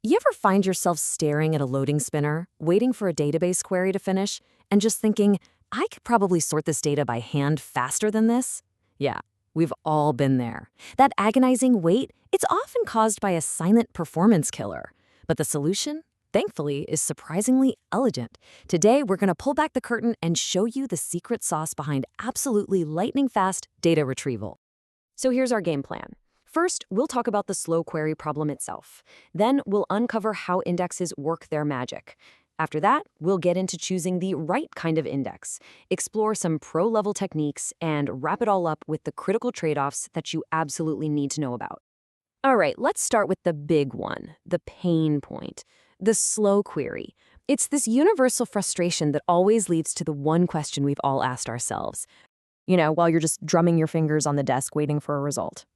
You ever find yourself staring at a loading spinner, waiting for a database query to finish, and just thinking, I could probably sort this data by hand faster than this? Yeah, we've all been there. That agonizing wait, it's often caused by a silent performance killer. But the solution, thankfully, is surprisingly elegant. Today, we're going to pull back the curtain and show you the secret sauce behind absolutely lightning-fast data retrieval. So here's our game plan. First, we'll talk about the slow query problem itself. Then we'll uncover how indexes work their magic. After that, we'll get into choosing the right kind of index, explore some pro-level techniques, and wrap it all up with the critical trade-offs that you absolutely need to know about. All right, let's start with the big one, the pain point, the slow query. It's this universal frustration that always leads to the one question we've all asked ourselves, while you're just drumming your fingers on the desk waiting for a result.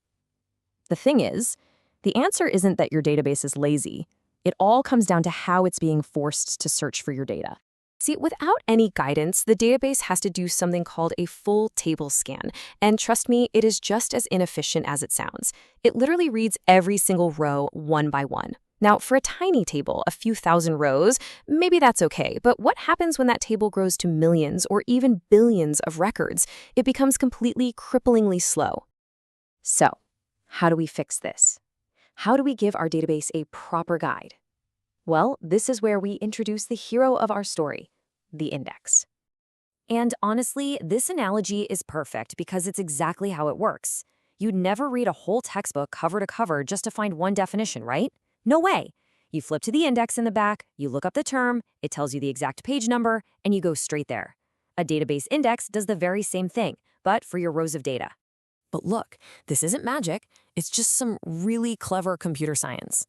The thing is, the answer isn't that your database is lazy. It all comes down to how it's being forced to search for your data. See, without any guidance, the database has to do something called a full table scan. And trust me, it is just as inefficient as it sounds. It literally reads every single row one by one. Now, for a tiny table, a few thousand rows, maybe that's okay. But what happens when that table grows to millions or even billions of records? It becomes completely cripplingly slow. So, how do we fix this? How do we give our database a proper guide? Well, this is where we introduce the hero of our story, the index. And honestly, this analogy is perfect because it's exactly how it works. You'd never read a whole textbook cover to cover just to find one definition, right? No way. You flip to the index in the back, you look up the term, it tells you the exact page number, and you go straight there. A database index does the very same thing, but for your rows of data. But look, this isn't magic. It's just some really clever computer science.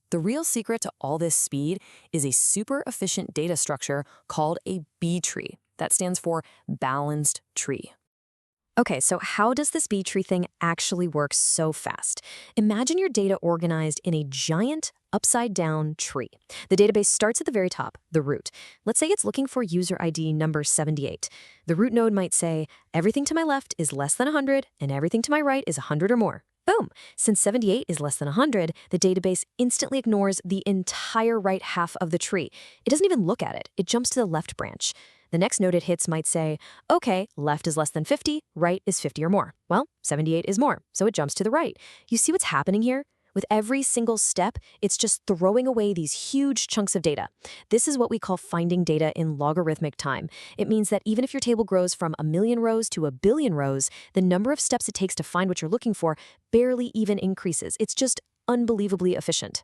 The real secret to all this speed is a super efficient data structure called a B tree. That stands for balanced tree. Okay, so how does this B tree thing actually work so fast? Imagine your data organized in a giant upside-down tree. The database starts at the very top, the root. Let's say it's looking for user ID number 78. The root node might say, everything to my left is less than 100, and everything to my right is 100 or more. Boom! Since 78 is less than 100, the database instantly ignores the entire right half of the tree. It doesn't even look at it. It jumps to the left branch. The next node it hits might say, okay, left is less than 50, right is 50 or more. Well, 78 is more, so it jumps to the right. You see what's happening here? With every single step, it's just throwing away these huge chunks of data. This is what we call finding data in logarithmic time. It means that even if your table grows from 1 million rows to 1 billion rows, the number of steps it takes to find what you're looking for barely even increases. It's just unbelievably efficient.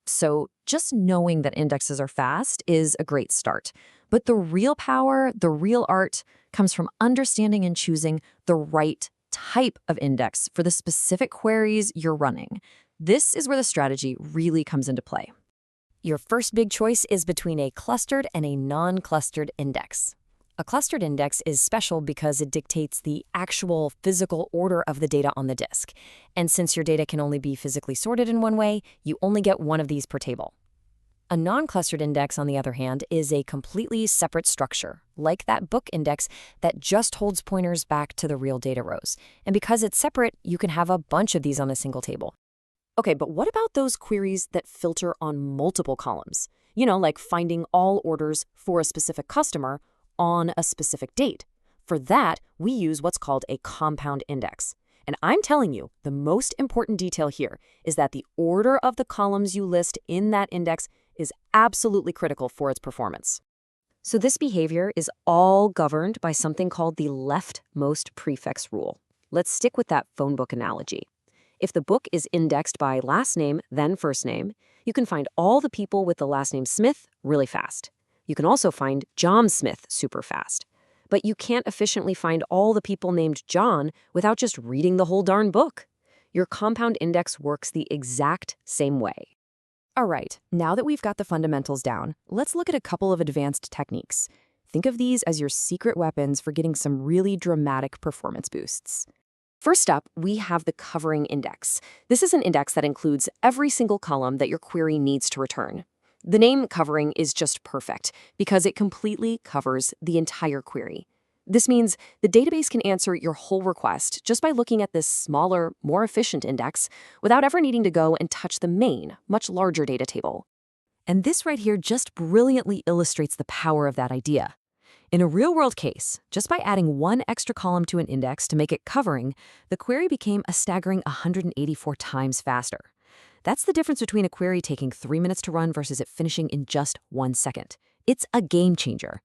So just knowing that indexes are fast is a great start. But the real power, the real art, comes from understanding and choosing the right type of index for the specific queries you're running. This is where the strategy really comes into play. Your first big choice is between a clustered and a non-clustered index. A clustered index is special because it dictates the actual physical order of the data on the disk. And since your data can only be physically sorted in one way, you only get one of these per table. A non-clustered index, on the other hand, is a completely separate structure, like that book index that just holds pointers back to the real data rows. And because it's separate, you can have a bunch of these on a single table. Okay, but what about those queries that filter on multiple columns? Like finding all orders for a specific customer on a specific date. For that, we use what's called a compound index. And I'm telling you, the most important detail here is that the order of the columns you list in that index is absolutely critical for its performance. So this behavior is all governed by something called the leftmost prefix rule. Let's stick with that phone book analogy. If the book is indexed by last name, then first name, you can find all the people with the last name Smith really fast. You can also find John Smith super fast. But you can't efficiently find all the people named John without just reading the whole darn book. Your compound index works the exact same way. All right, now that we've got the fundamentals down, let's look at a couple of advanced techniques. Think of these as your secret weapons for getting some really dramatic performance boosts. First up, we have the covering index. This is an index that includes every single column that your query needs to return. The name covering is just perfect because it completely covers the entire query. This means the database can answer your whole request just by looking at this smaller, more efficient index without ever needing to go and touch the main, much larger data table. And this right here just brilliantly illustrates the power of that idea. In a real-world case, just by adding one extra column to an index to make it covering, the query became a staggering 184 times faster. That's the difference between a query taking 3 minutes to run versus it finishing in just 1 second. It's a game changer.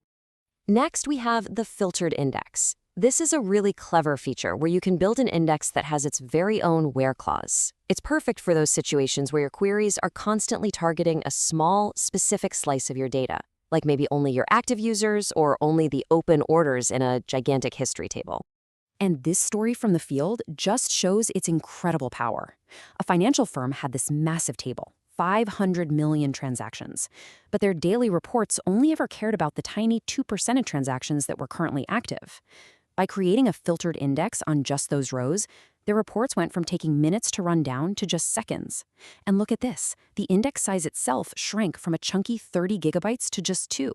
Next, we have the filtered index. This is a really clever feature where you can build an index that has its very own where clause. It's perfect for those situations where your queries are constantly targeting a small, specific slice of your data, like maybe only your active users or only the open orders in a gigantic history table. And this story from the field just shows its incredible power. A financial firm had this massive table, 500 million transactions, but their daily reports only ever cared about the tiny 2% of transactions that were currently active. By creating a filtered index on just those rows, their reports went from taking minutes to run down to just seconds. And look at this, the index size itself shrank from a chunky 30 gigabytes to just 2.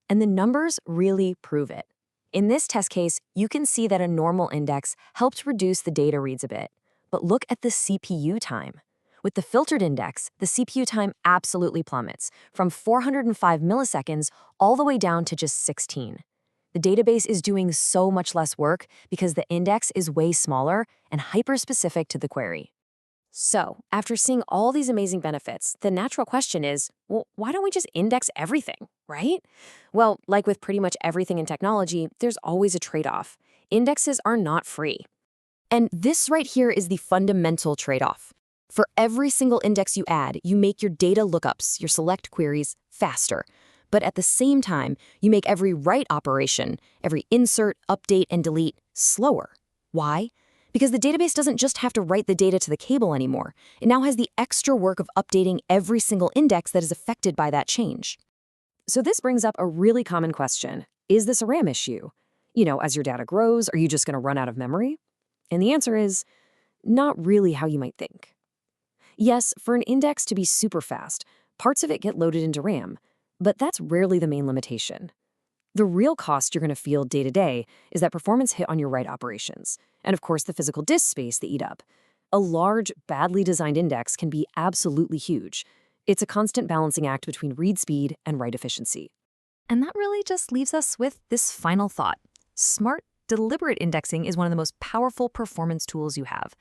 And the numbers really prove it. In this test case, you can see that a normal index helped reduce the data reads a bit. But look at the CPU time. With the filtered index, the CPU time absolutely plummets, from 405 milliseconds all the way down to just 16. The database is doing so much less work because the index is way smaller and hyper-specific to the query. So, after seeing all these amazing benefits, the natural question is, well, why don't we just index everything, right? Well, like with pretty much everything in technology, there's always a trade-off. Indexes are not free. And this right here is the fundamental trade-off. For every single index you add, you make your data lookups, your select queries, faster. But at the same time, you make every write operation, every insert, update, and delete, slower. Why? Because the database doesn't just have to write the data to the cable anymore. It now has the extra work of updating every single index that is affected by that change. So this brings up a really common question. Is this a RAM issue? As your data grows, are you just going to run out of memory? And the answer is, not really how you might think. Yes, for an index to be super fast, parts of it get loaded into RAM, but that's rarely the main limitation. The real cost you're going to feel day to day is that performance hit on your write operations, and of course the physical disk space they eat up. A large, badly designed index can be absolutely huge. It's a constant balancing act between read speed and write efficiency. And that really just leaves us with this final thought. Smart, deliberate indexing is one of the most powerful performance tools you have.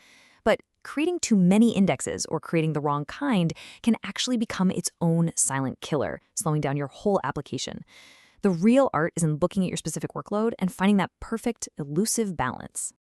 But creating too many indexes or creating the wrong kind can actually become its own silent killer, slowing down your whole application. The real art is in looking at your specific workload and finding that perfect, elusive balance.